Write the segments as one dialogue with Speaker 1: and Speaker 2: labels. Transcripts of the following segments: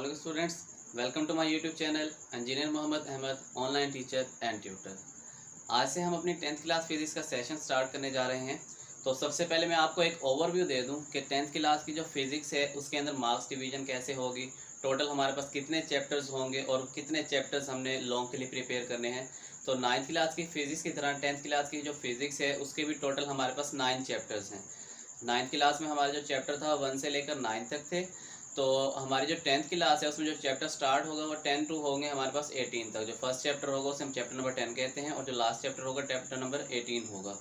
Speaker 1: Assalamualaikum students, welcome to my YouTube channel engineer Mohammad Ahmad online teacher and tutor. आज से हम अपनी 10th क्लास फिजिक्स का सेशन स्टार्ट करने जा रहे हैं। तो सबसे पहले मैं आपको एक ओवरव्यू दे दूं कि 10th क्लास की जो फिजिक्स है उसके अंदर मार्क्स डिवीजन कैसे होगी, टोटल हमारे पास कितने चैप्टर्स होंगे और कितने चैप्टर्स हमने लॉन्ग के लिए प्रिपेयर करने हैं। तो 9th क्लास की फिजिक्स की तरह 10th क्लास की जो फिजिक्स है उसके भी टोटल हमारे पास 9 चैप्टर्स हैं। 9th क्लास में हमारा जो चैप्टर था 1 से लेकर 9 तक थे। तो हमारी जो 10th क्लास है उसमें जो चैप्टर स्टार्ट होगा वो 10 टू होंगे हमारे पास 18 तक। जो फर्स्ट चैप्टर होगा उसे हम चैप्टर नंबर 10 कहते हैं और जो लास्ट चैप्टर होगा चैप्टर नंबर 18 होगा।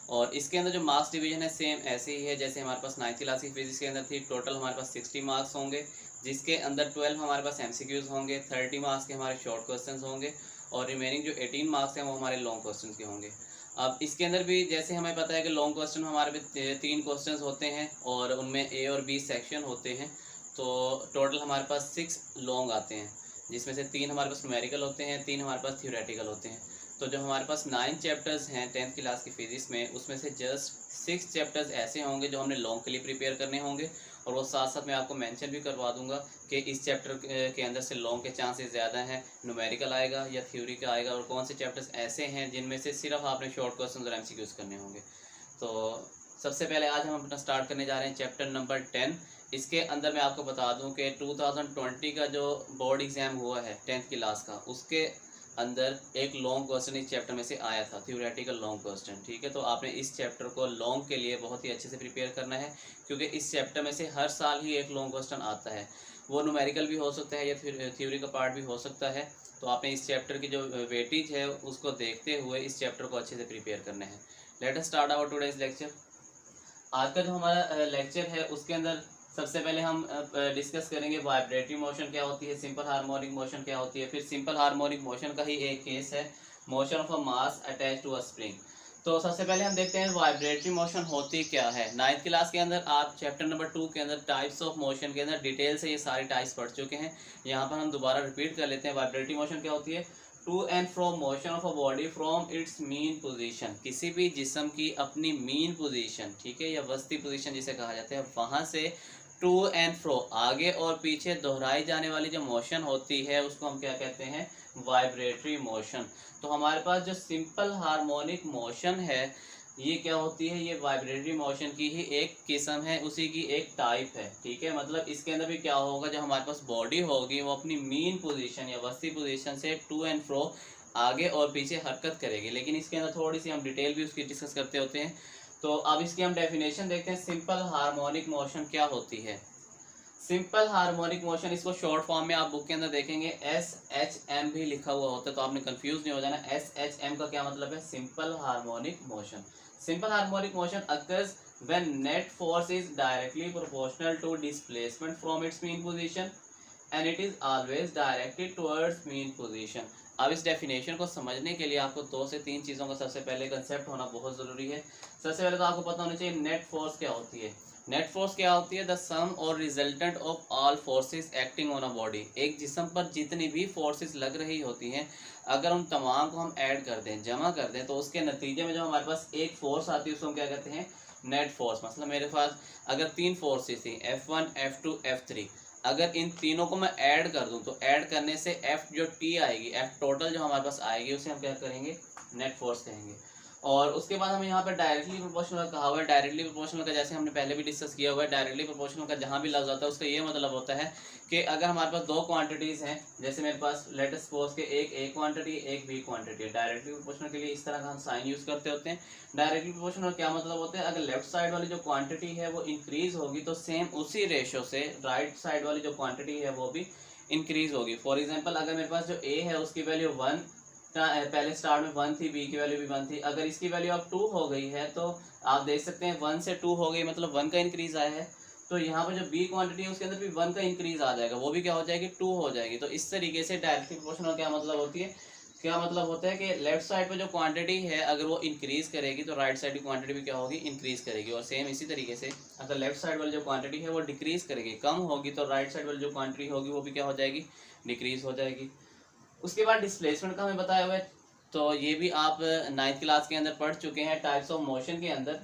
Speaker 1: और इसके अंदर जो मार्क्स डिवीजन है सेम ऐसे ही है जैसे हमारे पास 9th क्लास की फिजिक्स के अंदर थी। टोटल हमारे पास 60 मार्क्स होंगे, जिसके अंदर 12 हमारे पास MCQs होंगे, 30 मार्क्स के हमारे शॉर्ट क्वेश्चन होंगे और रिमेनिंग जो 18 मार्क्स हैं वो हमारे लॉन्ग क्वेश्चन के होंगे। अब इसके अंदर भी जैसे हमें पता है कि लॉन्ग क्वेश्चन हमारे भी 3 क्वेश्चन होते हैं और उनमें A और B सेक्शन होते हैं। तो टोटल हमारे पास 6 लॉन्ग आते हैं, जिसमें से 3 हमारे पास न्यूमेरिकल होते हैं, 3 हमारे पास थ्योरेटिकल होते हैं। तो जो हमारे पास 9 चैप्टर्स हैं 10th क्लास की फिजिक्स में, उसमें से जस्ट 6 चैप्टर्स ऐसे होंगे जो हमने लॉन्ग के लिए प्रिपेयर करने होंगे। और वो साथ साथ मैं आपको मेंशन भी करवा दूंगा कि इस चैप्टर के अंदर से लॉन्ग के चांसेस ज़्यादा हैं, न्यूमेरिकल आएगा या थ्योरी का आएगा, और कौन से चैप्टर्स ऐसे हैं जिनमें से सिर्फ आपने शॉर्ट क्वेश्चन और MCQs करने होंगे। तो सबसे पहले आज हम अपना स्टार्ट करने जा रहे हैं चैप्टर नंबर 10। इसके अंदर मैं आपको बता दूं कि 2020 का जो बोर्ड एग्ज़ाम हुआ है 10th क्लास का, उसके अंदर एक लॉन्ग क्वेश्चन इस चैप्टर में से आया था, थ्योरेटिकल लॉन्ग क्वेश्चन। ठीक है, तो आपने इस चैप्टर को लॉन्ग के लिए बहुत ही अच्छे से प्रिपेयर करना है, क्योंकि इस चैप्टर में से हर साल ही एक लॉन्ग क्वेश्चन आता है। वो न्यूमेरिकल भी हो सकता है या थ्योरी का पार्ट भी हो सकता है। तो आपने इस चैप्टर की जो वेटेज है उसको देखते हुए इस चैप्टर को अच्छे से प्रिपेयर करना है। Let us start our today's lecture. आज का जो हमारा लेक्चर है उसके अंदर सबसे पहले हम डिस्कस करेंगे वाइब्रेटरी मोशन क्या होती है, सिंपल हार्मोनिक मोशन क्या होती है, फिर सिंपल हार्मोनिक मोशन का ही एक केस है, motion of a mass attach to a spring. तो सबसे पहले हम देखते हैं वाइब्रेटरी मोशन होती क्या है। 9th क्लास के अंदर आप चैप्टर नंबर 2 के अंदर टाइप्स ऑफ मोशन के अंदर डिटेल से ये सारे टाइप्स पढ़ चुके हैं। यहाँ पर हम दोबारा रिपीट कर लेते हैं। वाइब्रेटरी मोशन क्या होती है? To and fro motion of a body from its mean position. किसी भी जिस्म की अपनी मीन पोजीशन, ठीक है, या वस्ती पोजीशन जिसे कहा जाता है, वहाँ से टू एंड फ्रो आगे और पीछे दोहराई जाने वाली जो मोशन होती है उसको हम क्या कहते हैं? Vibratory motion. तो हमारे पास जो सिंपल हार्मोनिक मोशन है ये क्या होती है? ये वाइब्रेटरी मोशन की ही एक किस्म है, उसी की एक टाइप है। ठीक है, मतलब इसके अंदर भी क्या होगा, जो हमारे पास बॉडी होगी वो अपनी मीन पोजीशन या वस्ती पोजीशन से टू एंड फ्रो आगे और पीछे हरकत करेगी। लेकिन इसके अंदर थोड़ी सी हम डिटेल भी उसकी डिस्कस करते होते हैं। तो अब इसकी हम डेफिनेशन देखते हैं, सिंपल हार्मोनिक मोशन क्या होती है। सिंपल हार्मोनिक मोशन, इसको शॉर्ट फॉर्म में आप बुक के अंदर देखेंगे SHM भी लिखा हुआ होता है, तो आपने कंफ्यूज नहीं हो जाना। SHM का क्या मतलब है? Simple harmonic motion. Simple harmonic motion occurs when net force is directly proportional to displacement from its mean position and it is always directed towards mean position. अब इस डेफिनेशन को समझने के लिए आपको 2 से 3 चीज़ों का सबसे पहले कंसेप्ट होना बहुत ज़रूरी है। सबसे पहले तो आपको पता होना चाहिए नेट फोर्स क्या होती है। नेट फोर्स क्या होती है? द सम और resultant of all forces acting on a body. एक जिस्म पर जितनी भी फोर्सेस लग रही होती हैं, अगर उन तमाम को हम ऐड कर दें, जमा कर दें, तो उसके नतीजे में जो हमारे पास एक फोर्स आती है उसको हम क्या कहते हैं? Net force. मतलब मेरे पास अगर 3 फोर्सेस थी, F1 F2 F3, अगर इन तीनों को मैं ऐड कर दूं तो ऐड करने से F जो T आएगी, F टोटल जो हमारे पास आएगी, उसे हम क्या करेंगे? नेट फोर्स कहेंगे। और उसके बाद हमें यहाँ पर डायरेक्टली प्रोपोर्शनल कहा हुआ है। डायरेक्टली प्रोपोर्शनल का जैसे हमने पहले भी डिस्कस किया हुआ है, डायरेक्टली प्रोपोर्शनल का जहाँ भी लफ्ज आता है उसका ये मतलब होता है कि अगर हमारे पास 2 क्वांटिटीज़ हैं, जैसे मेरे पास लेट अस सपोज के एक A क्वांटिटी एक B क्वांटिटी है, डायरेक्टली प्रोपोर्शनल के लिए इस तरह का हम साइन यूज़ करते होते हैं। डायरेक्टली प्रोपोर्शनल क्या मतलब होता है? अगर लेफ्ट साइड वाली जो क्वांटिटी है वो इंक्रीज होगी तो सेम उसी रेशो से राइट साइड वाली जो क्वांटिटी है वो भी इंक्रीज होगी। फॉर एग्जांपल अगर मेरे पास जो A है उसकी वैल्यू 1, पहले स्टार्ट में 1 थी, B की वैल्यू भी 1 थी, अगर इसकी वैल्यू अब 2 हो गई है तो आप देख सकते हैं 1 से 2 हो गई, मतलब 1 का इंक्रीज आया है। तो यहाँ पर जो B क्वांटिटी है उसके अंदर भी 1 का इंक्रीज आ जाएगा, वो भी क्या हो जाएगी? 2 हो जाएगी। तो इस तरीके से डायरेक्टली प्रोपोर्शनल क्या मतलब होती है? क्या मतलब होता है कि लेफ्ट साइड पे जो क्वांटिटी है अगर वो इंक्रीज करेगी तो राइट साइड की क्वांटिटी भी क्या होगी? इंक्रीज करेगी। और सेम इसी तरीके से अगर लेफ्ट साइड वाली जो क्वांटिटी है वो डिक्रीज करेगी, कम होगी, तो राइट साइड वाली जो क्वांटिटी होगी वो भी क्या हो जाएगी? डिक्रीज हो जाएगी। उसके बाद डिस्प्लेसमेंट का हमें बताया हुआ है, तो ये भी आप 9th क्लास के अंदर पढ़ चुके हैं टाइप्स ऑफ मोशन के अंदर।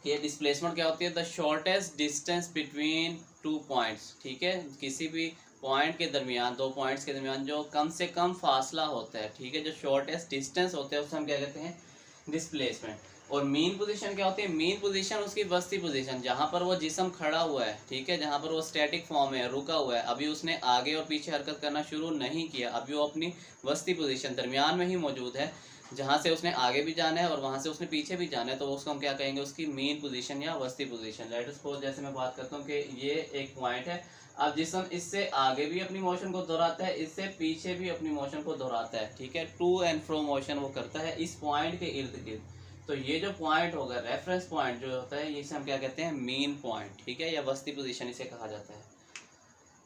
Speaker 1: ये डिस्प्लेसमेंट क्या होती है? The shortest distance between 2 points. ठीक है, किसी भी पॉइंट के दरमियान, दो पॉइंट्स के दरमियान जो कम से कम फासला होता है, ठीक है, जो शॉर्टेस्ट डिस्टेंस होता है, उसको हम क्या कहते हैं, डिस्प्लेसमेंट। और मीन पोजीशन क्या होती है, मीन पोजीशन उसकी वस्ती पोजीशन, जहाँ पर वो जिस्म खड़ा हुआ है, ठीक है, जहाँ पर वो स्टैटिक फॉर्म है, रुका हुआ है, अभी उसने आगे और पीछे हरकत करना शुरू नहीं किया, अभी वो अपनी वस्ती पोजीशन दरमियान में ही मौजूद है, जहाँ से उसने आगे भी जाना है और वहाँ से उसने पीछे भी जाना है, तो उसको हम क्या कहेंगे, उसकी मीन पोजीशन या वस्ती पोजीशन। लेट अस सपोज जैसे मैं बात करता हूँ कि ये एक पॉइंट है, अब जिसम इससे आगे भी अपनी मोशन को दोहराता है, इससे पीछे भी अपनी मोशन को दोहराता है, ठीक है, टू एंड फ्रो मोशन वो करता है इस पॉइंट के इर्द गिर्द। तो ये जो पॉइंट होगा, रेफरेंस पॉइंट जो होता है, इसे हम क्या कहते हैं, मीन पॉइंट, ठीक है, या वस्ती पोजीशन इसे कहा जाता है।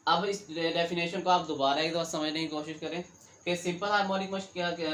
Speaker 1: अब इस डेफिनेशन को आप दोबारा एक बार समझने की कोशिश करें कि सिंपल हार्मोनिक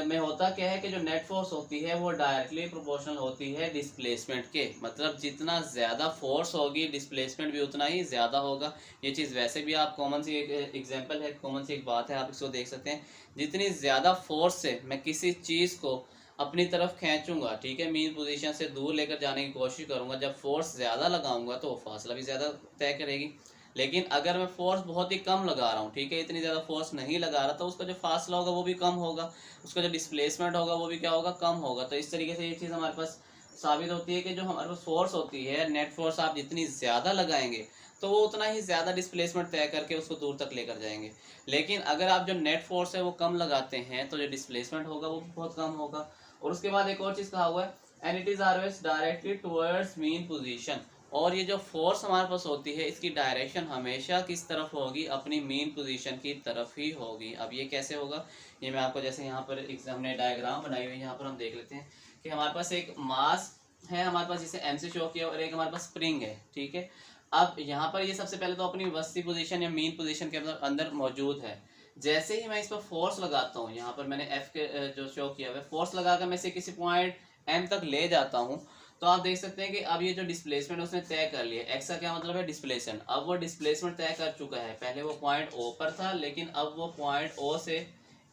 Speaker 1: में होता क्या है कि जो नेट फोर्स होती है वो डायरेक्टली प्रोपोर्शनल होती है डिस्प्लेसमेंट के, मतलब जितना ज़्यादा फोर्स होगी डिस्प्लेसमेंट भी उतना ही ज़्यादा होगा। ये चीज़ वैसे भी आप कॉमन सी एक एग्जांपल है, कॉमन सी एक बात है, आप इसको देख सकते हैं। जितनी ज़्यादा फोर्स से मैं किसी चीज़ को अपनी तरफ खींचूंगा, ठीक है, मीन पोजीशन से दूर लेकर जाने की कोशिश करूंगा, जब फोर्स ज़्यादा लगाऊंगा तो वो फासला भी ज़्यादा तय करेगी। लेकिन अगर मैं फोर्स बहुत ही कम लगा रहा हूँ, ठीक है, इतनी ज़्यादा फोर्स नहीं लगा रहा, तो उसका जो फासला होगा वो भी कम होगा, उसका जो डिस्प्लेसमेंट होगा वो भी क्या होगा, कम होगा। तो इस तरीके से ये चीज़ हमारे पास साबित होती है कि जो हमारे पास फोर्स होती है, नेट फोर्स आप जितनी ज़्यादा लगाएंगे तो वो उतना ही ज़्यादा डिस्प्लेसमेंट तय करके उसको दूर तक लेकर जाएंगे। लेकिन अगर आप जो नेट फोर्स है वो कम लगाते हैं तो जो डिस्प्लेसमेंट होगा वो बहुत कम होगा। और उसके बाद एक और चीज़ कहा हुआ है, and it is always directly towards mean position. और ये जो फोर्स हमारे पास होती है इसकी डायरेक्शन हमेशा किस तरफ होगी, अपनी मीन पोजीशन की तरफ ही होगी। अब ये कैसे होगा, ये मैं आपको जैसे यहाँ पर हमने डायग्राम बनाई हुई है, यहाँ पर हम देख लेते हैं कि हमारे पास एक मास है, हमारे पास जिसे एम से शो किया, और एक हमारे पास स्प्रिंग है, ठीक है। अब यहाँ पर ये सबसे पहले तो अपनी वस्ती पोजीशन या मीन पोजीशन के अंदर मौजूद है। जैसे ही मैं इस पर फोर्स लगाता हूँ, यहाँ पर मैंने एफ के जो शो किया हुआ है, फोर्स लगाकर मैं इसे किसी पॉइंट एम तक ले जाता हूँ, तो आप देख सकते हैं कि अब ये जो डिस्प्लेसमेंट उसने तय कर लिया। एक्स का क्या मतलब है, डिस्प्लेसमेंट। अब वो डिस्प्लेसमेंट तय कर चुका है, पहले वो पॉइंट ओ पर था, लेकिन अब वो पॉइंट ओ से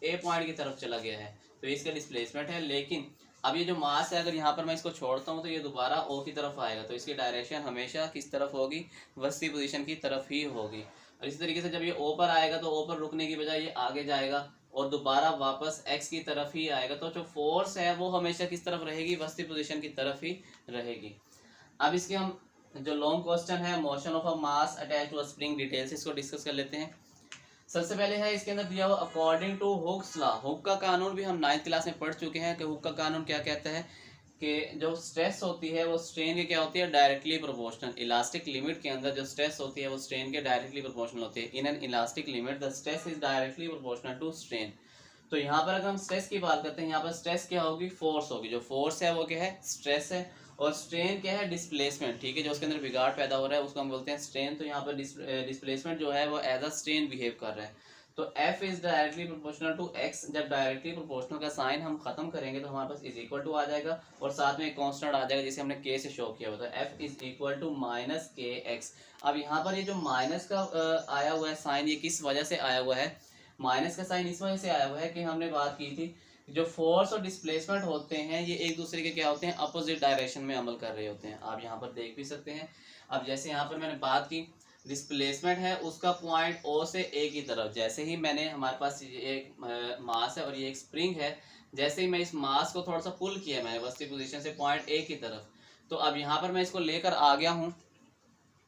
Speaker 1: ए पॉइंट की तरफ चला गया है, तो इसका डिस्प्लेसमेंट है। लेकिन अब ये जो मास है, अगर यहाँ पर मैं इसको छोड़ता हूँ तो ये दोबारा ओ की तरफ आएगा, तो इसकी डायरेक्शन हमेशा किस तरफ होगी, वस्ती पोजीशन की तरफ ही होगी। और इसी तरीके से जब ये ओ पर आएगा तो ओ पर रुकने की बजाय ये आगे जाएगा और दोबारा वापस एक्स की तरफ ही आएगा। तो जो फोर्स है वो हमेशा किस तरफ रहेगी, वस्ती पोजीशन की तरफ ही रहेगी। अब इसके हम जो लॉन्ग क्वेश्चन है, motion of a mass attach to a spring, detail से इसको डिस्कस कर लेते हैं। सबसे पहले है इसके अंदर दिया हुआ according to Hooke's law. Hooke का कानून भी हम 9th क्लास में पढ़ चुके हैं कि हुक का कानून क्या कहता है कि जो स्ट्रेस होती है वो स्ट्रेन के क्या होती है, डायरेक्टली प्रोपोर्शनल। इलास्टिक लिमिट के अंदर जो स्ट्रेस होती है वो स्ट्रेन के डायरेक्टली प्रोपोर्शनल होती है। In an elastic limit the stress is directly proportional to strain. तो यहाँ पर अगर हम स्ट्रेस की बात करते हैं, यहाँ पर स्ट्रेस क्या होगी, फोर्स होगी। जो फोर्स है वो क्या है, स्ट्रेस है। और स्ट्रेन क्या है, डिस्प्लेसमेंट, ठीक है, जो उसके अंदर बिगाड़ पैदा हो रहा है उसको हम बोलते हैं स्ट्रेन। तो यहाँ पर डिस्प्लेसमेंट जो है वो एज अ स्ट्रेन बिहेव कर रहा है। तो F is directly proportional to X। जब डायरेक्टली प्रोपोर्शनल का साइन हम खत्म करेंगे तो हमारे पास इज इक्वल टू आ जाएगा, और साथ में एक कांस्टेंट आ जाएगा जिसे हमने K से शो किया हुआ था, F is equal to minus KX। अब यहाँ पर ये जो माइनस का आया हुआ है साइन, ये किस वजह से आया हुआ है, माइनस का साइन इस वजह से आया हुआ है कि हमने बात की थी जो फोर्स और डिस्प्लेसमेंट होते हैं ये एक दूसरे के क्या होते हैं, अपोजिट डायरेक्शन में अमल कर रहे होते हैं। आप यहाँ पर देख भी सकते हैं। अब जैसे यहाँ पर मैंने बात की डिस्प्लेसमेंट है उसका पॉइंट ओ से ए की तरफ, जैसे ही मैंने, हमारे पास ये एक मास है और ये एक स्प्रिंग है, जैसे ही मैं इस मास को थोड़ा सा पुल किया मैंने वस्ती पोजीशन से पॉइंट ए की तरफ, तो अब यहाँ पर मैं इसको लेकर आ गया हूँ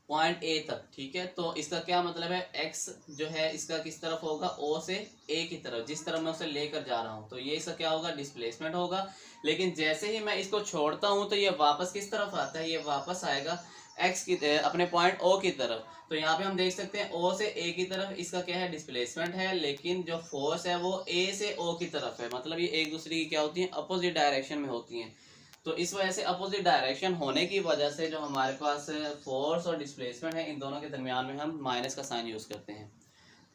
Speaker 1: पॉइंट ए तक, ठीक है। तो इसका क्या मतलब है, एक्स जो है इसका किस तरफ होगा, ओ से ए की तरफ, जिस तरफ मैं उसे लेकर जा रहा हूँ, तो ये इसका क्या होगा, डिस्प्लेसमेंट होगा। लेकिन जैसे ही मैं इसको छोड़ता हूँ तो ये वापस किस तरफ आता है, ये वापस आएगा एक्स की अपने पॉइंट ओ की तरफ। तो यहाँ पे हम देख सकते हैं ओ से ए की तरफ इसका क्या है, डिस्प्लेसमेंट है, लेकिन जो फोर्स है वो ए से ओ की तरफ है, मतलब ये एक दूसरे की क्या होती है, अपोजिट डायरेक्शन में होती हैं। तो इस वजह से अपोजिट डायरेक्शन होने की वजह से जो हमारे पास फोर्स और डिस्प्लेसमेंट है इन दोनों के दरमियान में हम माइनस का साइन यूज करते हैं।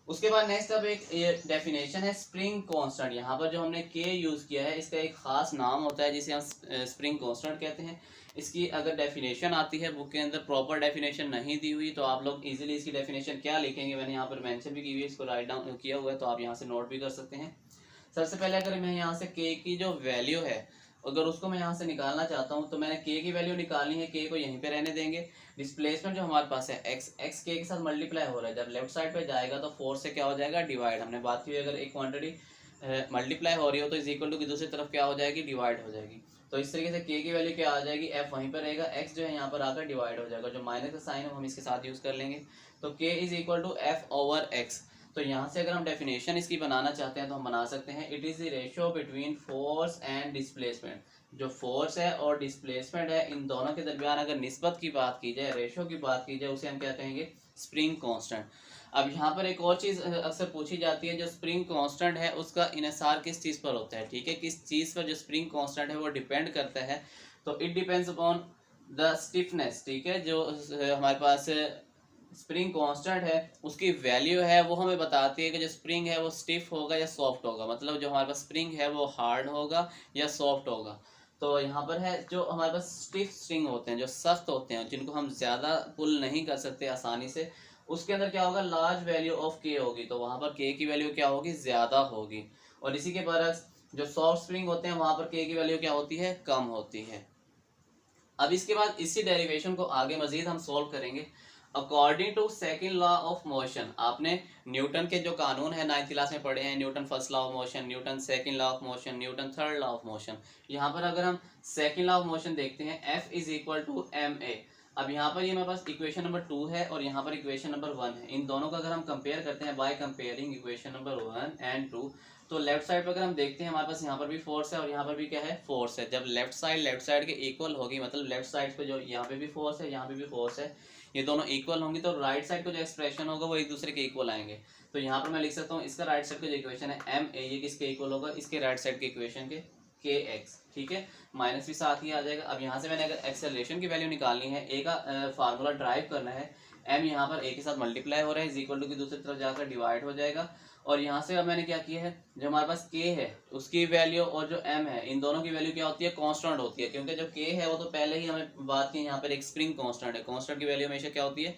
Speaker 1: उसके बाद नेक्स्ट अब एक डेफिनेशन है स्प्रिंग कांस्टेंट। यहाँ पर जो हमने के यूज किया है इसका एक खास नाम होता है जिसे हम स्प्रिंग कांस्टेंट कहते हैं। इसकी अगर डेफिनेशन आती है बुक के अंदर, प्रॉपर डेफिनेशन नहीं दी हुई, तो आप लोग इजीली इसकी डेफिनेशन क्या लिखेंगे, मैंने यहाँ पर मेंशन भी की हुई है, इसको राइट डाउन किया हुआ है, तो आप यहाँ से नोट भी कर सकते हैं। सबसे पहले अगर मैं यहाँ से के की जो वैल्यू है अगर उसको मैं यहाँ से निकालना चाहता हूँ तो मैंने के की वैल्यू निकालनी है, के को यहीं पे रहने देंगे। डिस्प्लेसमेंट जो हमारे पास है एक्स के साथ मल्टीप्लाई हो रहा है, जब लेफ्ट साइड पे जाएगा तो 4 से क्या हो जाएगा डिवाइड। हमने बात की अगर एक क्वांटिटी मल्टीप्लाई हो रही हो तो इज इक्वल टू की दूसरी तरफ क्या हो जाएगी डिवाइड हो जाएगी। तो इस तरीके से के की वैल्यू क्या आ जाएगी, एफ वहीं पर रहेगा, एक्स जो है यहाँ पर आकर डिवाइड हो जाएगा, जो माइनस का साइन है हम इसके साथ यूज कर लेंगे। तो K is equal to F over X. तो यहाँ से अगर हम डेफिनेशन इसकी बनाना चाहते हैं तो हम बना सकते हैं, it is the ratio between force and displacement. जो फोर्स है और डिस्प्लेसमेंट है इन दोनों के दरमियान अगर निस्बत की बात की जाए, रेशियो की बात की जाए, उसे हम क्या कहेंगे, स्प्रिंग कांस्टेंट। अब यहाँ पर एक और चीज अक्सर पूछी जाती है, जो स्प्रिंग कांस्टेंट है उसका इन्हिसार किस चीज पर होता है, ठीक है, किस चीज पर जो स्प्रिंग कांस्टेंट है वो डिपेंड करता है। तो it depends upon the stiffness, ठीक है, जो हमारे पास स्प्रिंग कांस्टेंट है उसकी वैल्यू है वो हमें बताती है कि जो स्प्रिंग है वो स्टिफ होगा या सॉफ्ट होगा, मतलब जो हमारे पास स्प्रिंग है वो हार्ड होगा या सॉफ्ट होगा। तो यहाँ पर है जो हमारे पास स्टिफ स्प्रिंग होते हैं, जो सख्त होते हैं, जिनको हम ज़्यादा पुल नहीं कर सकते आसानी से, उसके अंदर क्या होगा, लार्ज वैल्यू ऑफ के होगी, तो वहाँ पर के की वैल्यू क्या होगी, ज़्यादा होगी। और इसी के बरक्स जो सॉफ्ट स्प्रिंग होते हैं वहाँ पर के की वैल्यू क्या होती है, कम होती है। अब इसके बाद इसी डेरिवेशन को आगे मजीद हम सॉल्व करेंगे। According to second law of motion, आपने न्यूटन के जो कानून है 9th क्लास में पढ़े हैं, Newton first law of motion, Newton second law of motion, Newton third law of motion. यहाँ पर अगर हम सेकंड लॉ ऑफ मोशन देखते हैं, F is equal to M A. अब यहाँ पर ये मेरे पास इक्वेशन नंबर 2 है और यहाँ पर इक्वेशन नंबर 1 है। इन दोनों का अगर हम कंपेयर करते हैं by comparing equation number 1 and 2, तो लेफ्ट साइड पर अगर हम देखते हैं हमारे पास यहाँ पर भी फोर्स है और यहाँ पर भी क्या है, फोर्स है। जब लेफ्ट साइड के इक्वल होगी, मतलब लेफ्ट साइड पे जो यहाँ पे भी फोर्स है यहाँ पे भी फोर्स है, ये दोनों इक्वल होंगी, तो राइट साइड का जो एक्सप्रेशन होगा वो एक दूसरे के इक्वल आएंगे। तो यहाँ पर मैं लिख सकता हूँ इसका राइट साइड का जो इक्वेशन है एम ए, ये किसके इक्वल होगा, इसके राइट साइड के इक्वेशन के एक्स, ठीक है, माइनस भी साथ ही आ जाएगा। अब यहाँ से मैंने अगर एक्सेलरेशन की वैल्यू निकालनी है, ए का फार्मूला ड्राइव करना है, एम यहाँ पर ए के साथ मल्टीप्लाई हो रहा है, इज इक्वल टू की दूसरी तरफ जाकर डिवाइड हो जाएगा। और यहाँ से अब मैंने क्या किया है, जो हमारे पास के है उसकी वैल्यू और जो एम है इन दोनों की वैल्यू क्या होती है, कांस्टेंट होती है, क्योंकि जो के है वो तो पहले ही हमें बात की यहाँ पर एक स्प्रिंग कांस्टेंट है, कांस्टेंट की वैल्यू हमेशा क्या होती है,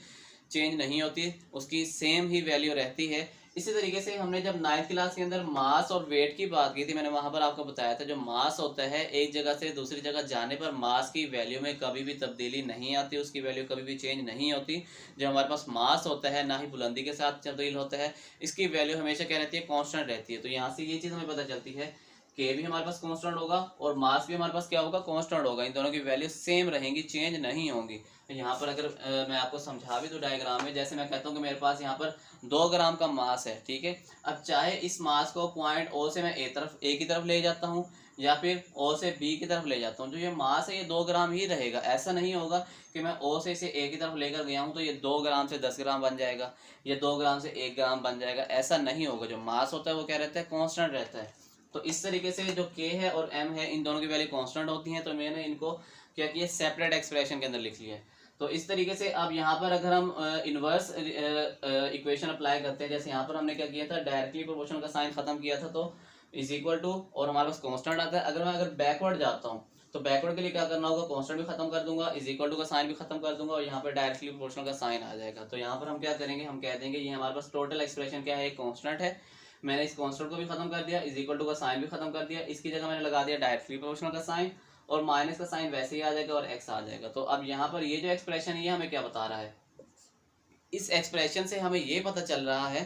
Speaker 1: चेंज नहीं होती, उसकी सेम ही वैल्यू रहती है। इसी तरीके से हमने जब 9th क्लास के अंदर मास और वेट की बात की थी, मैंने वहां पर आपको बताया था जो मास होता है एक जगह से दूसरी जगह जाने पर मास की वैल्यू में कभी भी तब्दीली नहीं आती, उसकी वैल्यू कभी भी चेंज नहीं होती। जो हमारे पास मास होता है ना ही बुलंदी के साथ तब्दील होता है, इसकी वैल्यू हमेशा क्या रहती है, कांस्टेंट रहती है। तो यहाँ से ये चीज़ हमें पता चलती है के भी हमारे पास कांस्टेंट होगा और मास भी हमारे पास क्या होगा, कांस्टेंट होगा, इन दोनों की वैल्यू सेम रहेंगी, चेंज नहीं होंगी। यहाँ पर अगर मैं आपको समझा भी दूँ डायग्राम में, जैसे मैं कहता हूँ कि मेरे पास यहाँ पर 2 ग्राम का मास है, ठीक है। अब चाहे इस मास को पॉइंट ओ से मैं ए की तरफ ले जाता हूँ या फिर ओ से बी की तरफ ले जाता हूँ, जो ये मास है ये 2 ग्राम ही रहेगा। ऐसा नहीं होगा कि मैं ओ से इसे ए की तरफ लेकर गया हूँ तो ये 2 ग्राम से 10 ग्राम बन जाएगा, ये 2 ग्राम से 1 ग्राम बन जाएगा, ऐसा नहीं होगा। जो मास होता है वो क्या रहता है, कॉन्स्टेंट रहता है। तो इस तरीके से जो के है और एम है इन दोनों की वैल्यू कांस्टेंट होती हैं, तो मैंने इनको क्या किया, सेपरेट एक्सप्रेशन के अंदर लिख लिया है। तो इस तरीके से अब यहाँ पर अगर हम इन्वर्स इक्वेशन अप्लाई करते हैं, जैसे यहाँ पर हमने क्या किया था, डायरेक्टली प्रोपोर्शनल का साइन खत्म किया था, तो इज इक्वल टू और हमारे पास कांस्टेंट आता है। अगर बैकवर्ड जाता हूँ तो बैकवर्ड के लिए क्या करना होगा, कांस्टेंट भी खत्म कर दूंगा, इज इक्वल टू का साइन भी खत्म कर दूंगा और यहाँ पर डायरेक्टली प्रोपोर्शनल का साइन आ जाएगा। तो यहाँ पर हम क्या करेंगे, हम कह देंगे ये हमारे पास टोटल एक्सप्रेशन क्या है, कांस्टेंट है, मैंने इस कांस्टेंट को भी खत्म कर दिया, इज इक्वल टू का साइन भी खत्म कर दिया, इसकी जगह मैंने लगा दिया डायरेक्टली प्रोपोर्शनल का साइन और माइनस का साइन वैसे ही आ जाएगा और एक्स आ जाएगा। तो अब यहाँ पर ये जो एक्सप्रेशन है ये हमें क्या बता रहा है, इस एक्सप्रेशन से हमें ये पता चल रहा है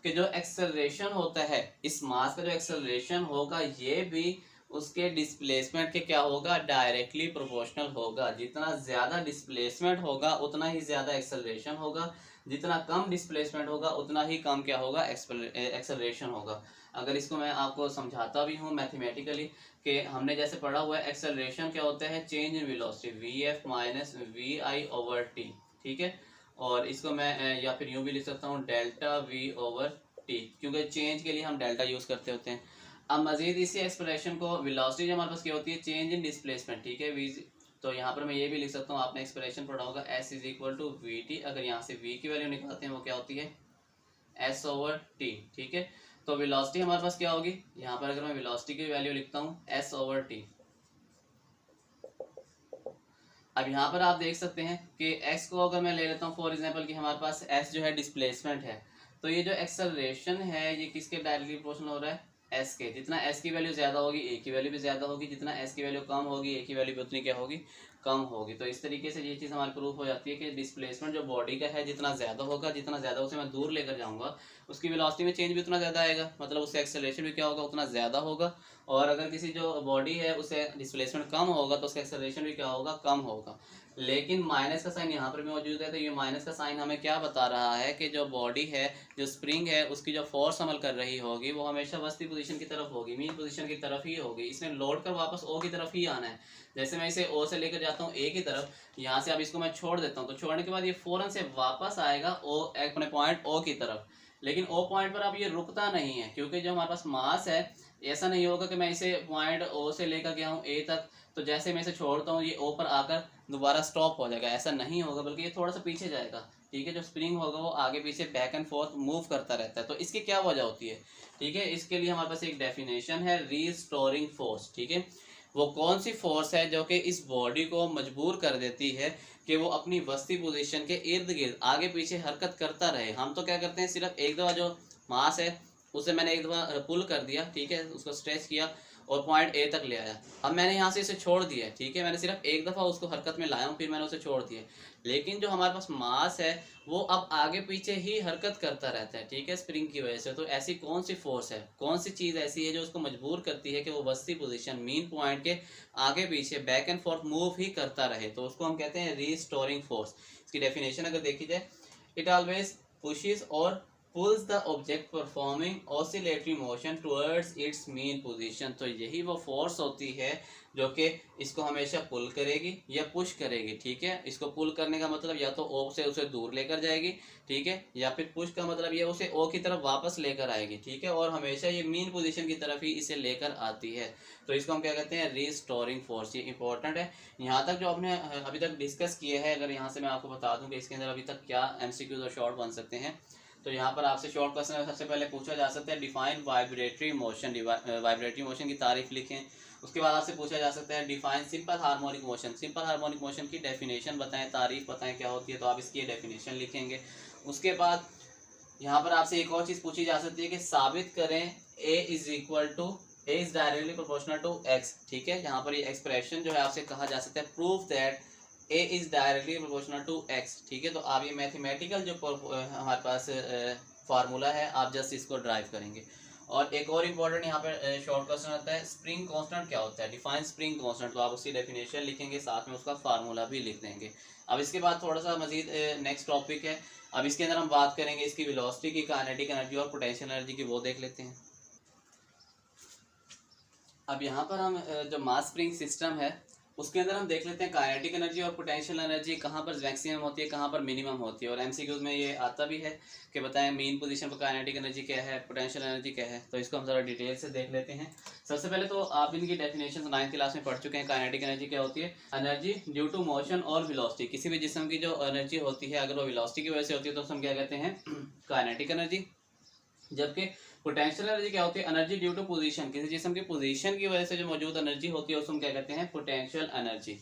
Speaker 1: कि जो एक्सेलरेशन होता है, इस मास का जो एक्सेलरेशन होगा ये भी उसके डिस्प्लेसमेंट के क्या होगा, डायरेक्टली प्रोपोर्शनल होगा। जितना ज्यादा डिस्प्लेसमेंट होगा उतना ही ज्यादा एक्सेलरेशन होगा, जितना कम डिस्प्लेसमेंट होगा उतना ही कम क्या होगा, एक्सेलरेशन होगा। अगर इसको मैं आपको समझाता भी हूँ मैथमेटिकली, कि हमने जैसे पढ़ा हुआ है एक्सेलरेशन क्या होता है, change in velocity V F minus V I over T, ठीक है। और इसको मैं या फिर यूँ भी लिख सकता हूँ डेल्टा वी ओवर टी, क्योंकि चेंज के लिए हम डेल्टा यूज़ करते होते हैं। अब मजीद इसी एक्सप्रेशन को वेलोसिटी जो हमारे पास क्या होती है, चेंज इन डिस्प्लेसमेंट, ठीक है, वी, तो यहाँ पर मैं ये भी लिख सकता हूँ, आपने एक्सप्रेशन पढ़ा होगा S is equal to V T. अगर यहाँ से वी की वैल्यू निकालते हैं वो क्या होती है, एस ओवर टी, ठीक है। तो वेलोसिटी हमारे पास क्या होगी, यहाँ पर अगर मैं वेलोसिटी की वैल्यू लिखता हूँ एस ओवर टी। अब यहाँ पर आप देख सकते हैं कि x को अगर मैं ले लेता हूँ फॉर एग्जांपल कि हमारे पास s जो है डिस्प्लेसमेंट है, तो ये जो एक्सेलरेशन है ये किसके डायरेक्टली प्रोपोर्शनल हो रहा है, एस के, जितना एस की वैल्यू ज़्यादा होगी ए की वैल्यू भी ज़्यादा होगी, जितना एस की वैल्यू कम होगी ए की वैल्यू भी उतनी क्या होगी, कम होगी। तो इस तरीके से ये चीज़ हमारी प्रूफ हो जाती है कि डिस्प्लेसमेंट जो बॉडी का है जितना ज़्यादा होगा, जितना ज़्यादा उसे मैं दूर लेकर जाऊँगा, उसकी वेलोसिटी में चेंज भी उतना ज़्यादा आएगा, मतलब उससे एक्सेलरेशन भी क्या होगा, उतना ज़्यादा होगा। और अगर किसी जो बॉडी है उसे डिस्प्लेसमेंट कम होगा तो उसका एक्सेलरेशन भी क्या होगा, कम होगा। लेकिन माइनस का साइन यहाँ पर भी मौजूद है, तो ये माइनस का साइन हमें क्या बता रहा है कि जो बॉडी है, जो स्प्रिंग है, उसकी जो फोर्स अमल कर रही होगी वो हमेशा वस्ती पोजीशन की तरफ होगी, मीन पोजीशन की तरफ ही होगी। इसने लोड कर वापस ओ की तरफ ही आना है। जैसे मैं इसे ओ से लेकर जाता हूँ ए की तरफ, यहाँ से अब इसको मैं छोड़ देता हूँ, तो छोड़ने के बाद ये फौरन से वापस आएगा ओ, अपने पॉइंट ओ की तरफ। लेकिन ओ पॉइंट पर अब ये रुकता नहीं है, क्योंकि जो हमारे पास मास है, ऐसा नहीं होगा कि मैं इसे पॉइंट ओ से लेकर गया हूँ ए तक, तो जैसे मैं इसे छोड़ता हूँ ये ओ पर आकर दोबारा स्टॉप हो जाएगा, ऐसा नहीं होगा, बल्कि ये थोड़ा सा पीछे जाएगा। ठीक है, जो स्प्रिंग होगा वो आगे पीछे बैक एंड फोर्थ मूव करता रहता है। तो इसकी क्या वजह होती है, ठीक है, इसके लिए हमारे पास एक डेफिनेशन है, रीस्टोरिंग फोर्स। ठीक है, वो कौन सी फोर्स है जो कि इस बॉडी को मजबूर कर देती है कि वो अपनी वस्ती पोजीशन के इर्द गिर्द आगे पीछे हरकत करता रहे। हम तो क्या करते हैं, सिर्फ एक दफ़ा जो मास है उसे मैंने एक दफ़ा पुल कर दिया, ठीक है, उसको स्ट्रेच किया और पॉइंट ए तक ले आया। अब मैंने यहाँ से इसे छोड़ दिया है, ठीक है, मैंने सिर्फ एक दफ़ा उसको हरकत में लाया हूँ, फिर मैंने उसे छोड़ दिया। लेकिन जो हमारे पास मास है वो अब आगे पीछे ही हरकत करता रहता है, ठीक है, स्प्रिंग की वजह से। तो ऐसी कौन सी फोर्स है, कौन सी चीज़ ऐसी है जो उसको मजबूर करती है कि वो वस्ती पोजीशन मीन पॉइंट के आगे पीछे बैक एंड फोर्थ मूव ही करता रहे, तो उसको हम कहते हैं रीस्टोरिंग फोर्स। इसकी डेफिनेशन अगर देखी जाए, इट ऑलवेज पुशेस और pulls the object performing oscillatory motion towards its mean position। तो यही वो फोर्स होती है जो कि इसको हमेशा पुल करेगी या पुश करेगी। ठीक है, इसको पुल करने का मतलब या तो ओ से उसे दूर लेकर जाएगी, ठीक है, या फिर पुश का मतलब ये उसे ओ की तरफ वापस लेकर आएगी। ठीक है, और हमेशा ये मीन पोजीशन की तरफ ही इसे लेकर आती है। तो इसको हम क्या कहते हैं, रीस्टोरिंग फोर्स। ये इंपॉर्टेंट है। यहाँ तक जो आपने अभी तक डिस्कस किए हैं, अगर यहाँ से मैं आपको बता दूँ कि इसके अंदर अभी तक क्या MCQs और शॉर्ट बन सकते हैं, तो यहाँ पर आपसे शॉर्ट क्वेश्चन सबसे पहले पूछा जा सकता है, define vibratory motion. Vibratory motion की तारीफ लिखें। उसके बाद आपसे पूछा जा सकता है define simple harmonic motion. Simple harmonic motion की डेफिनेशन बताएं, तारीफ बताएं क्या होती है, तो आप इसकी डेफिनेशन लिखेंगे। उसके बाद यहाँ पर आपसे एक और चीज़ पूछी जा सकती है कि साबित करें A is directly proportional to x. ठीक है, यहाँ पर ये एक्सप्रेशन जो है आपसे कहा जा सकता है, proof that A is directly proportional to x. ठीक है, तो आप ये मैथमेटिकल जो हमारे पास फार्मूला है, आप जस्ट इसको ड्राइव करेंगे। और एक और इम्पोर्टेंट यहाँ पे शॉर्ट क्वेश्चन आता है, स्प्रिंग कांस्टेंट क्या होता है, डिफाइन स्प्रिंग कांस्टेंट। तो आप उसकी डेफिनेशन लिखेंगे, साथ में उसका फार्मूला भी लिख देंगे। अब इसके बाद थोड़ा सा मजीद नेक्स्ट टॉपिक है, अब इसके अंदर हम बात करेंगे इसकी वेलोसिटी की, काइनेटिक एनर्जी और पोटेंशियल एनर्जी की, वो देख लेते हैं। अब यहाँ पर हम जो मास स्प्रिंग सिस्टम है उसके अंदर हम देख लेते हैं काइनेटिक एनर्जी और पोटेंशियल एनर्जी कहाँ पर मैक्सिमम होती है, कहाँ पर मिनिमम होती है। और MCQs में ये आता भी है कि बताएं मीन पोजीशन पर काइनेटिक एनर्जी क्या है, पोटेंशियल एनर्जी क्या है। तो इसको हम ज़रा डिटेल से देख लेते हैं। सबसे पहले तो आप इनकी डेफिनेशन 9th क्लास में पढ़ चुके हैं। काइनेटिक एनर्जी क्या होती है, एनर्जी ड्यू टू मोशन और वेलोसिटी। किसी भी जिस्म की जो एनर्जी होती है अगर वो वेलोसिटी की वजह से होती है तो हम क्या कहते हैं, काइनेटिक एनर्जी। जबकि पोटेंशियल एनर्जी क्या होती है, एनर्जी ड्यू टू पोजीशन, किसी जिस्म की पोजीशन की वजह से जो मौजूद एनर्जी होती है उसको हम क्या कहते हैं, पोटेंशियल एनर्जी।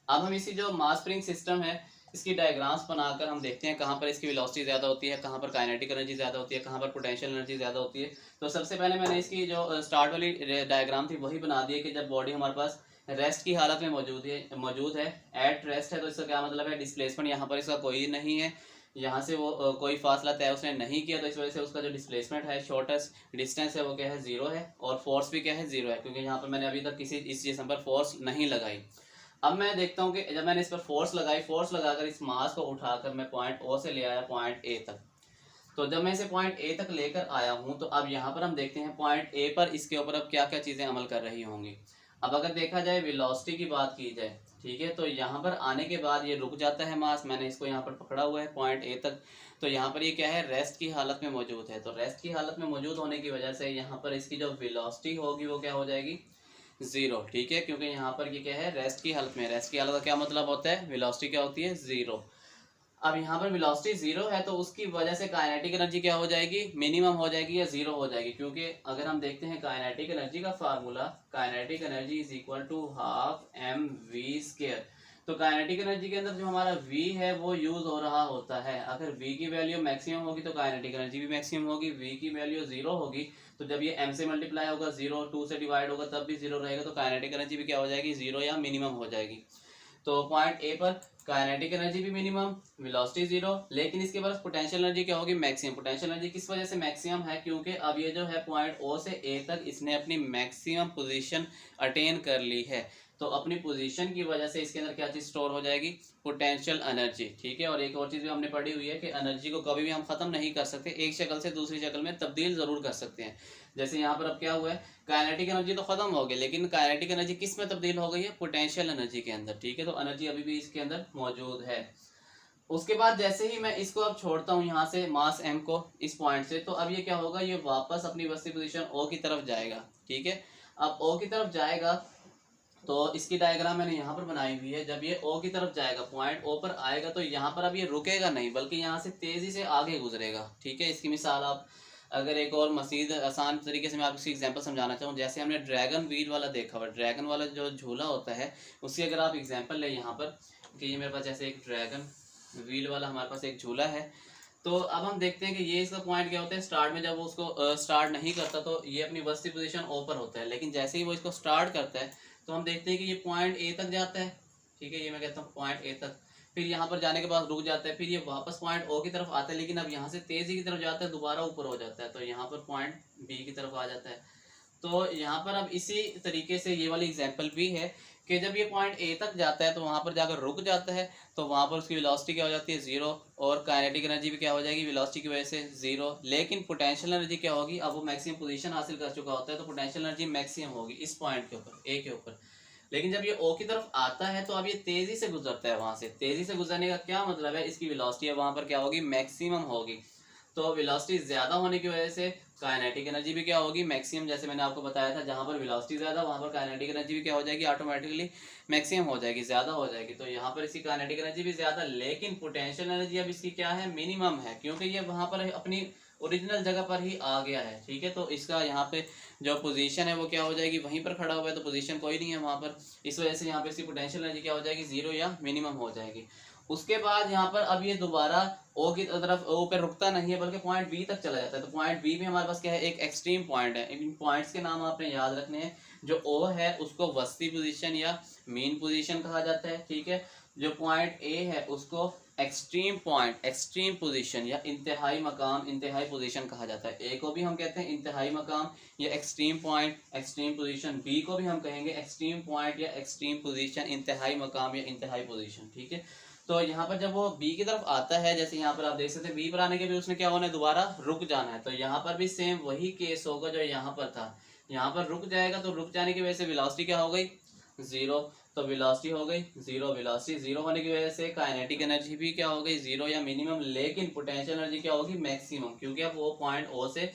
Speaker 1: अब हम इसी जो मास स्प्रिंग सिस्टम है इसकी डायग्राम्स बनाकर हम देखते हैं कहाँ पर इसकी वेलोसिटी ज़्यादा होती है, कहाँ पर काइनेटिक एनर्जी ज़्यादा होती है, कहाँ पर पोटेंशियल एनर्जी ज़्यादा होती है। तो सबसे पहले मैंने इसकी जो स्टार्ट वाली डायग्राम थी वही बना दी है कि जब बॉडी हमारे पास रेस्ट की हालत में मौजूद है, एट रेस्ट है, तो इसका क्या मतलब है, डिस्प्लेसमेंट यहाँ पर इसका कोई नहीं है, यहाँ से वो कोई फासला तय उसने नहीं किया, तो इस वजह से उसका जो डिस्प्लेसमेंट है, शॉर्टेस्ट डिस्टेंस है, वो क्या है, जीरो है। और फोर्स भी क्या है, जीरो है, क्योंकि यहाँ पर मैंने अभी तक किसी इस जिस्म पर फोर्स नहीं लगाई। अब मैं देखता हूँ कि जब मैंने इस पर फोर्स लगाई, फोर्स लगाकर इस मास को उठाकर मैं पॉइंट ओ से ले आया पॉइंट ए तक। तो जब मैं इसे पॉइंट ए तक लेकर आया हूँ तो अब यहाँ पर हम देखते हैं पॉइंट ए पर इसके ऊपर अब क्या क्या चीज़ें अमल कर रही होंगी। अब अगर देखा जाए वेलोसिटी की बात की जाए, ठीक है, तो यहाँ पर आने के बाद ये रुक जाता है मास, मैंने इसको यहाँ पर पकड़ा हुआ है पॉइंट ए तक, तो यहाँ पर ये क्या है, रेस्ट की हालत में मौजूद है। तो रेस्ट की हालत में मौजूद होने की वजह से यहाँ पर इसकी जो वेलोसिटी होगी वो क्या हो जाएगी, जीरो। ठीक है, क्योंकि यहाँ पर ये क्या है, रेस्ट की हालत में। रेस्ट की हालत का क्या मतलब होता है, वेलोसिटी क्या होती है, जीरो। अब यहाँ पर वेलोसिटी जीरो है तो उसकी वजह से काइनेटिक एनर्जी क्या हो जाएगी, मिनिमम हो जाएगी या जीरो हो जाएगी। क्योंकि अगर हम देखते हैं काइनेटिक एनर्जी का formula, kinetic energy is equal to half mv square. तो काइनेटिक एनर्जी के अंदर जो हमारा V है वो यूज हो रहा होता है। अगर V की वैल्यू मैक्सिमम होगी तो काइनेटिक एनर्जी भी मैक्सिमम होगी। V की वैल्यू 0 होगी तो जब ये m से मल्टीप्लाई होगा 0, 2 से डिवाइड होगा तब भी 0 रहेगा, तो काइनेटिक एनर्जी भी क्या हो जाएगी, 0 या मिनिमम हो जाएगी। तो पॉइंट ए पर काइनेटिक एनर्जी भी मिनिमम, वेलोसिटी 0, लेकिन इसके पास पोटेंशियल एनर्जी क्या होगी, मैक्सिमम। पोटेंशियल एनर्जी किस वजह से मैक्सिमम है, क्योंकि अब ये जो है पॉइंट ओ से ए तक इसने अपनी मैक्सिमम पोजीशन अटेन कर ली है। तो अपनी पोजीशन की वजह से इसके अंदर क्या चीज स्टोर हो जाएगी, पोटेंशियल एनर्जी। ठीक है, और एक और चीज भी हमने पढ़ी हुई है कि एनर्जी को कभी भी हम खत्म नहीं कर सकते, एक शक्ल से दूसरी शक्ल में तब्दील जरूर कर सकते हैं। जैसे यहाँ पर अब क्या हुआ है, काइनेटिक एनर्जी तो खत्म हो गई, लेकिन काइनेटिक एनर्जी किस में तब्दील हो गई है, पोटेंशियल एनर्जी के अंदर। ठीक है, तो एनर्जी अभी भी इसके अंदर मौजूद है। उसके बाद जैसे ही मैं इसको अब छोड़ता हूँ यहाँ से मास m को इस पॉइंट से, तो अब ये क्या होगा, ये वापस अपनी वस्ती पोजीशन O की तरफ जाएगा। ठीक है, अब O की तरफ जाएगा तो इसकी डायग्राम मैंने यहाँ पर बनाई हुई है। जब ये O की तरफ जाएगा, पॉइंट O पर आएगा, तो यहाँ पर अब ये रुकेगा नहीं, बल्कि यहाँ से तेजी से आगे गुजरेगा। ठीक है, इसकी मिसाल आप अगर एक और मजीद आसान तरीके से मैं आपको एग्जांपल समझाना चाहूँ, जैसे हमने ड्रैगन व्हील वाला देखा हुआ, ड्रैगन वाला जो झूला होता है उसकी अगर आप एग्जांपल ले यहाँ पर, कि ये मेरे पास जैसे एक ड्रैगन व्हील वाला हमारे पास एक झूला है, तो अब हम देखते हैं कि ये इसका पॉइंट क्या होता है, स्टार्ट में जब वो उसको स्टार्ट नहीं करता तो ये अपनी वस्ती पोजीशन O पर होता है, लेकिन जैसे ही वो इसको स्टार्ट करता है तो हम देखते हैं कि ये पॉइंट A तक जाता है। ठीक है, ये मैं कहता हूँ पॉइंट A तक, फिर यहाँ पर जाने के बाद रुक जाता है, फिर ये वापस पॉइंट O की तरफ आता है, लेकिन अब यहाँ से तेजी की तरफ जाता है, दोबारा ऊपर हो जाता है, तो यहाँ पर पॉइंट B की तरफ आ जाता है। तो यहाँ पर अब इसी तरीके से ये वाली एग्जांपल भी है कि जब ये पॉइंट ए तक जाता है तो वहाँ पर जाकर रुक जाता है, तो वहाँ पर उसकी वेलोसिटी क्या हो जाती है, 0, और काइनेटिक एनर्जी भी क्या हो जाएगी, वेलोसिटी की वजह से 0। लेकिन पोटेंशियल एनर्जी क्या होगी, अब वो मैक्सिमम पोजीशन हासिल कर चुका होता है, तो पोटेंशियल एनर्जी मैक्सिमम होगी इस पॉइंट के ऊपर, ए के ऊपर। लेकिन जब ये O की तरफ आता है तो अब ये तेजी से गुजरता है, वहां से तेजी से गुजरने का क्या मतलब है, इसकी वेलोसिटी वहां पर क्या होगी, मैक्सिमम होगी। तो वेलोसिटी ज्यादा होने की वजह से काइनेटिक एनर्जी भी क्या होगी, मैक्सिमम। जैसे मैंने आपको बताया था, जहां पर वेलोसिटी ज्यादा वहां पर काइनेटिक एनर्जी भी क्या हो जाएगी, ऑटोमेटिकली मैक्सिमम हो जाएगी, ज्यादा हो जाएगी। तो यहाँ पर इसकी काइनेटिक एनर्जी भी ज्यादा, लेकिन पोटेंशियल एनर्जी अब इसकी क्या है, मिनिमम है, क्योंकि ये वहां पर अपनी ओरिजिनल जगह पर ही आ गया है। ठीक है, तो इसका यहाँ पे जो पोजीशन है वो क्या हो जाएगी, वहीं पर खड़ा हुआ है, तो पोजीशन कोई नहीं है वहां पर, इस वजह से यहाँ पे इसकी पोटेंशियल एनर्जी क्या हो जाएगी, 0 या मिनिमम हो जाएगी। उसके बाद यहाँ पर अब ये दोबारा O की तरफ, O पे रुकता नहीं है बल्कि पॉइंट B तक चला जाता है। तो पॉइंट B में हमारे पास क्या है, एक एक्सट्रीम पॉइंट है। इन पॉइंट्स के नाम आपने याद रखने हैं। जो O है उसको वस्ती पोजीशन या मीन पोजीशन कहा जाता है। ठीक है, जो पॉइंट A है उसको एक्सट्रीम पॉइंट, एक्सट्रीम पोजीशन या इंतहाई मकाम, इंतहाई पोजीशन कहा जाता है। A को भी हम कहते हैं इंतहाई मकाम या extreme point, extreme position. B को भी हम कहेंगे एक्सट्रीम पॉइंट या एक्सट्रीम पोजीशन, इंतहाई मकाम या इंतहाई पोजीशन। ठीक है, तो यहाँ पर जब वो B की तरफ आता है, जैसे यहाँ पर आप देख सकते हैं, B पर आने के भी उसने क्या होना है, दोबारा रुक जाना है। तो यहाँ पर भी सेम वही केस होगा जो यहाँ पर था, यहाँ पर रुक जाएगा, तो रुक जाने की वजह से वेलोसिटी क्या हो गई, 0। तो वेलोसिटी हो गई 0, वेलोसिटी 0 होने की वजह से काइनेटिक एनर्जी भी क्या हो गई, 0 या मिनिमम। लेकिन पोटेंशियल एनर्जी क्या होगी, मैक्सिमम, क्योंकि अब वो पॉइंट O से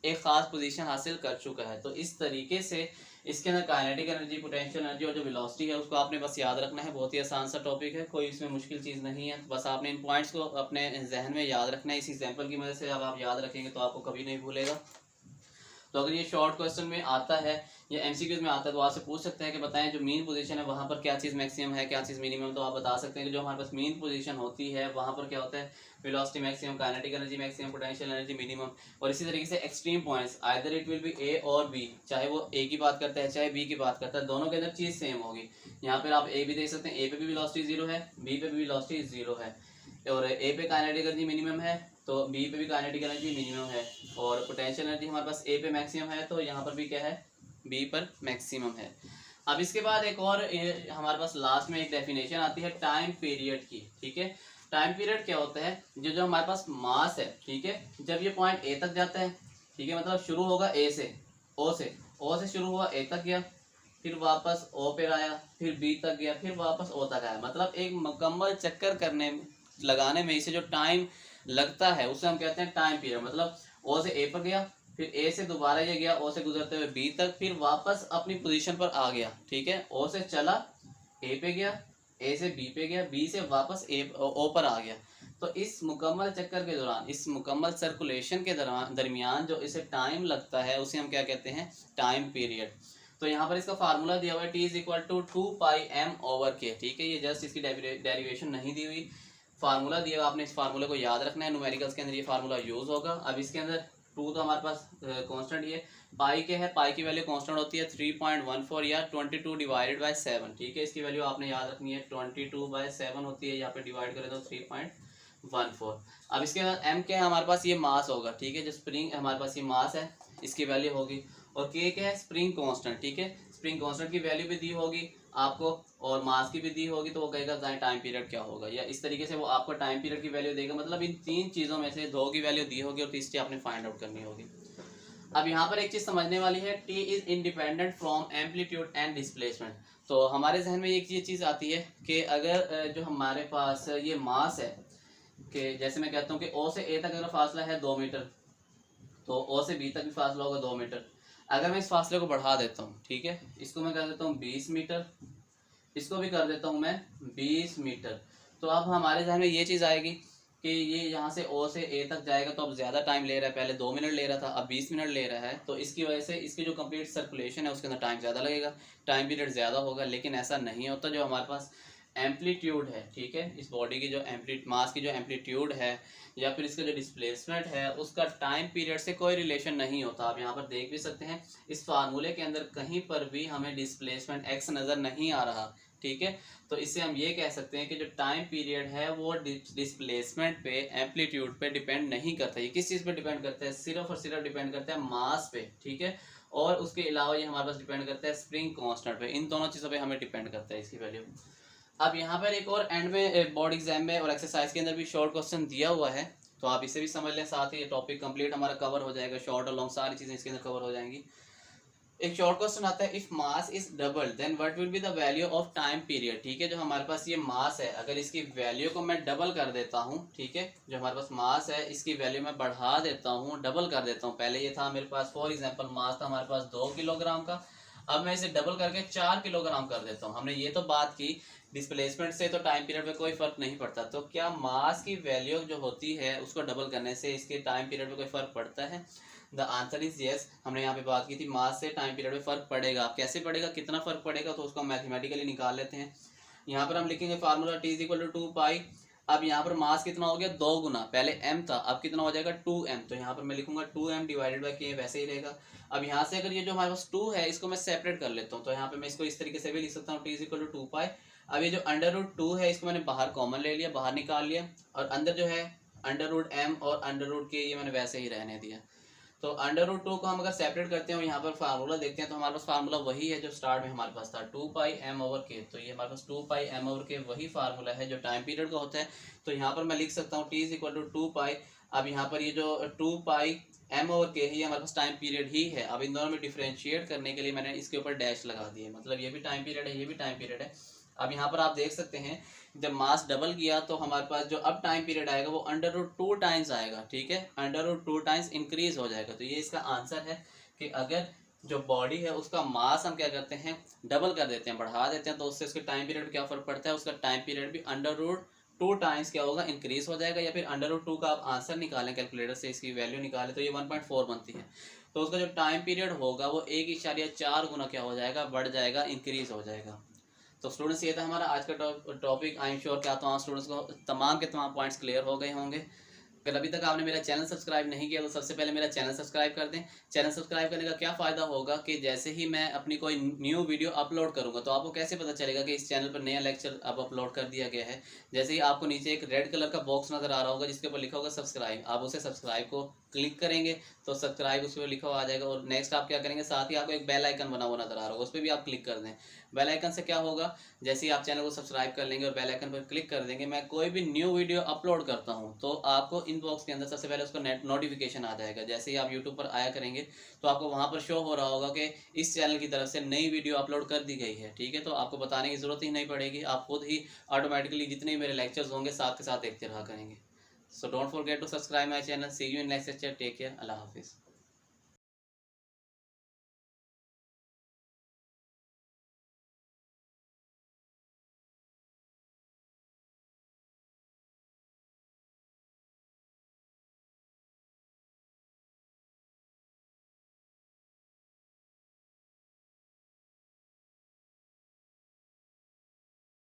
Speaker 1: एक खास पोजीशन हासिल कर चुका है। तो इस तरीके से इसके अंदर काइनेटिक एनर्जी, पोटेंशियल एनर्जी और जो वेलोसिटी है उसको आपने बस याद रखना है। बहुत ही आसान सा टॉपिक है, कोई इसमें मुश्किल चीज़ नहीं है। बस आपने इन पॉइंट्स को अपने जहन में याद रखना है। इस एग्जांपल की मदद से अब आप याद रखेंगे तो आपको कभी नहीं भूलेगा। तो अगर ये शॉर्ट क्वेश्चन में आता है या एमसीक्यूज में आता है तो आपसे पूछ सकते हैं कि बताएं जो मीन पोजीशन है वहाँ पर क्या चीज़ मैक्सिमम है, क्या चीज़ मिनिमम। तो आप बता सकते हैं कि जो हमारे पास मीन पोजीशन होती है वहाँ पर क्या होता है, velocity maximum, kinetic energy maximum, potential energy minimum. और इसी तरीके से extreme points, either it will be A और बी, चाहे वो ए की बात करता है चाहे बी की बात करता है, दोनों के अंदर चीज़ सेम होगी। यहाँ पर आप ए भी देख सकते हैं, ए पे भी वेलोसिटी 0 है, बी पे भी वेलोसिटी 0 है, और ए पे काइनेटिक एनर्जी मिनिमम है तो बी पे भी काइनेटिक एनर्जी मिनिमम है, और पोटेंशियल एनर्जी हमारे पास ए पे मैक्सिमम है तो यहाँ पर भी क्या है, बी पर मैक्सिमम है। अब इसके बाद एक और हमारे पास लास्ट में एक डेफिनेशन आती है टाइम पीरियड की। ठीक है, टाइम पीरियड क्या होता है, जो हमारे पास मास है, ठीक है, जब ये पॉइंट ए तक जाता है, ठीक है, मतलब शुरू होगा ए से, ओ से शुरू हुआ, ए तक गया, फिर वापस ओ पे आया, फिर बी तक गया, फिर वापस ओ तक आया। मतलब एक मुकम्मल चक्कर लगाने में इसे जो टाइम लगता है उसे हम कहते हैं टाइम पीरियड। मतलब ओ से ए पर गया, फिर ए से दोबारा ये गया ओ से गुजरते हुए बी तक, फिर वापस अपनी पोजीशन पर आ गया। ठीक है, ओ से चला ए पे गया, ए से बी पे गया, बी से वापस ओ पर आ गया। तो इस मुकम्मल चक्कर के दौरान, इस मुकम्मल सर्कुलेशन के दरमियान जो इसे टाइम लगता है उसे हम क्या कहते हैं, टाइम पीरियड। तो यहाँ पर इसका फार्मूला दिया हुआ है T is equal to 2πm/k, ठीक है। ये जस्ट इसकी डेरिवेशन नहीं दी हुई, फार्मूला दिया हुआ, आपने इस फार्मूले को याद रखना है। न्यूमेरिकल्स के अंदर ये फार्मूला यूज होगा। अब इसके अंदर 2 तो हमारे पास कांस्टेंट ही है, पाई के है, पाई की वैल्यू कांस्टेंट होती है 3.14 या 22 डिवाइडेड बाय 7, ठीक है। इसकी वैल्यू आपने याद रखनी है 22/7 होती है, यहाँ पे डिवाइड करें तो 3.14। अब इसके बाद m क्या है हमारे पास, ये मास होगा, ठीक है। जो स्प्रिंग हमारे पास ये मास है, इसकी वैल्यू होगी। और k क्या है, स्प्रिंग कांस्टेंट, ठीक है। स्प्रिंग कांस्टेंट की वैल्यू भी दी होगी आपको और मास की भी दी होगी, तो वो कहेगा टाइम पीरियड क्या होगा, या इस तरीके से वो आपको टाइम पीरियड की वैल्यू देगा। मतलब इन 3 चीज़ों में से 2 की वैल्यू दी होगी और तीसरी आपने फाइंड आउट करनी होगी। अब यहाँ पर एक चीज़ समझने वाली है, T is independent from amplitude and displacement. तो हमारे जहन में एक ये चीज़ आती है कि अगर जो हमारे पास ये मास है, कि जैसे मैं कहता हूँ कि O से A तक अगर फासला है 2 मीटर, तो O से B तक भी फासला होगा 2 मीटर। अगर मैं इस फासले को बढ़ा देता हूँ, ठीक है, इसको मैं कर देता हूँ 20 मीटर, इसको भी कर देता हूँ मैं 20 मीटर, तो अब हमारे जहन में ये चीज़ आएगी कि ये यहाँ से O से A तक जाएगा तो अब ज़्यादा टाइम ले रहा है। पहले 2 मिनट ले रहा था, अब 20 मिनट ले रहा है, तो इसकी वजह से इसकी जो कंप्लीट सर्कुलेशन है उसके अंदर टाइम ज़्यादा लगेगा, टाइम पीरियड ज़्यादा होगा। लेकिन ऐसा नहीं होता। जो हमारे पास एम्पलीट्यूड है, ठीक है, इस बॉडी की जो मास की जो एम्पलीट्यूड है या फिर इसका जो डिस्प्लेसमेंट है, उसका टाइम पीरियड से कोई रिलेशन नहीं होता। आप यहाँ पर देख भी सकते हैं, इस फार्मूले के अंदर कहीं पर भी हमें डिस्प्लेसमेंट x नज़र नहीं आ रहा, ठीक है। तो इससे हम ये कह सकते हैं कि जो टाइम पीरियड है वो डिस्प्लेसमेंट पे, एम्पलीट्यूड पे डिपेंड नहीं करता। ये किस चीज़ पे डिपेंड करता है, सिर्फ और सिर्फ डिपेंड करता है मास पे, ठीक है। और उसके अलावा ये हमारे पास डिपेंड करता है स्प्रिंग कांस्टेंट पे। इन दोनों चीज़ों पे हमें डिपेंड करता है इसकी वैल्यू। अब यहाँ पर एक और एंड में बोर्ड एग्जाम में और एक्सरसाइज के अंदर भी शॉर्ट क्वेश्चन दिया हुआ है, तो आप इसे भी समझ लें, साथ ही ये टॉपिक कंप्लीट हमारा कवर हो जाएगा। शॉर्ट और लॉन्ग सारी चीज़ें इसके अंदर कवर हो जाएंगी। एक शॉर्ट क्वेश्चन आता है, if mass is double then what will be the value of time period, ठीक है। जो हमारे पास ये मास है, अगर इसकी वैल्यू को मैं डबल कर देता हूँ, ठीक है, जो हमारे पास मास है इसकी वैल्यू मैं बढ़ा देता हूँ, डबल कर देता हूँ। पहले ये था मेरे पास, फॉर एग्जांपल मास था हमारे पास 2 किलोग्राम का, अब मैं इसे डबल करके 4 किलोग्राम कर देता हूँ। हमने ये तो बात की डिस्प्लेसमेंट से तो टाइम पीरियड पे कोई फर्क नहीं पड़ता, तो क्या मास की वैल्यू जो होती है उसको डबल करने से इसके टाइम पीरियड पे कोई फर्क पड़ता है? The answer is yes. हमने यहाँ पे बात की थी मास से टाइम पीरियड में फर्क पड़ेगा। कैसे पड़ेगा, कितना फर्क पड़ेगा, तो उसको मैथमेटिकली निकाल लेते हैं। यहाँ पर हम लिखेंगे formula T is equal to 2 pi. अब यहाँ पर मास कितना हो गया, 2 गुना, पहले m था, अब कितना हो जाएगा 2m, तो यहाँ पर मैं लिखूंगा 2m डिवाइडेड बाई k, वैसे ही रहेगा। अब यहाँ से अगर ये जो हमारे पास 2 है इसको मैं सेपरेट कर लेता हूँ, तो यहाँ पे मैं इसको इस तरीके से भी लिख सकता हूँ T is equal to 2 pi. अब ये जो √2 है इसको मैंने बाहर कॉमन ले लिया, बाहर निकाल लिया, और अंदर जो है √m और √k ये मैंने वैसे ही रहने दिया। तो √2 को हम अगर सेपरेट करते हैं, यहाँ पर फार्मूला देखते हैं, तो हमारे पास फार्मूला वही है जो स्टार्ट में हमारे पास था, 2πm/k। तो ये हमारे पास 2πm/k वही फार्मूला है जो टाइम पीरियड का होता है। तो यहाँ पर मैं लिख सकता हूँ T is equal to 2 pi. अब यहाँ पर ये जो 2πm/k है ये हमारे पास टाइम पीरियड ही है। अब इन दोनों में डिफ्रेंशिएट करने के लिए मैंने इसके ऊपर डैश लगा दिए, मतलब ये भी टाइम पीरियड है, ये भी टाइम पीरियड है। अब यहाँ पर आप देख सकते हैं, जब मास डबल किया तो हमारे पास जो अब टाइम पीरियड आएगा वो √2 टाइम्स आएगा, ठीक है, √2 टाइम्स इंक्रीज हो जाएगा। तो ये इसका आंसर है कि अगर जो बॉडी है उसका मास हम क्या करते हैं, डबल कर देते हैं, बढ़ा देते हैं, तो उससे उसके टाइम पीरियड पर क्या फर्क पड़ता है, उसका टाइम पीरियड भी √2 टाइम्स क्या होगा, इंक्रीज हो जाएगा। या फिर √2 का आप आंसर निकालें कैलकुलेटर से, इसकी वैल्यू निकालें तो ये 1.4 बनती है। तो उसका जो टाइम पीरियड होगा वो 1.4 गुना क्या हो जाएगा, बढ़ जाएगा, इंक्रीज हो जाएगा। तो स्टूडेंट्स ये था हमारा आज का टॉपिक। आई एम श्योर कि आप स्टूडेंट्स को तमाम के तमाम पॉइंट्स क्लियर हो गए होंगे। अगर अभी तक आपने मेरा चैनल सब्सक्राइब नहीं किया तो सबसे पहले मेरा चैनल सब्सक्राइब कर दें। चैनल सब्सक्राइब करने का क्या फ़ायदा होगा कि जैसे ही मैं अपनी कोई न्यू वीडियो अपलोड करूंगा तो आपको कैसे पता चलेगा कि इस चैनल पर नया लेक्चर अब अपलोड कर दिया गया है। जैसे ही आपको नीचे एक रेड कलर का बॉक्स नज़र आ रहा होगा जिसके ऊपर लिखा होगा सब्सक्राइब, आप उसे सब्सक्राइब को क्लिक करेंगे तो सब्सक्राइब उस पर लिखा हुआ आ जाएगा। और नेक्स्ट आप क्या करेंगे, साथ ही आपको एक बेल आइकन बना हुआ नजर आ रहा होगा, उस पर भी आप क्लिक कर दें। बेल आइकन से क्या होगा, जैसे ही आप चैनल को सब्सक्राइब कर लेंगे और बेल आइकन पर क्लिक कर देंगे, मैं कोई भी न्यू वीडियो अपलोड करता हूं तो आपको इनबॉक्स के अंदर सबसे पहले उसका नोटिफिकेशन आ जाएगा। जैसे ही आप यूट्यूब पर आया करेंगे तो आपको वहां पर शो हो रहा होगा कि इस चैनल की तरफ से नई वीडियो अपलोड कर दी गई है, ठीक है। तो आपको बताने की जरूरत ही नहीं पड़ेगी, आप खुद ही ऑटोमेटिकली जितने मेरे लेक्चर्स होंगे साथ के साथ देखते रहा करेंगे। So don't forget to subscribe my channel. See you in next lecture. Take care. अल्लाह हाफिज़।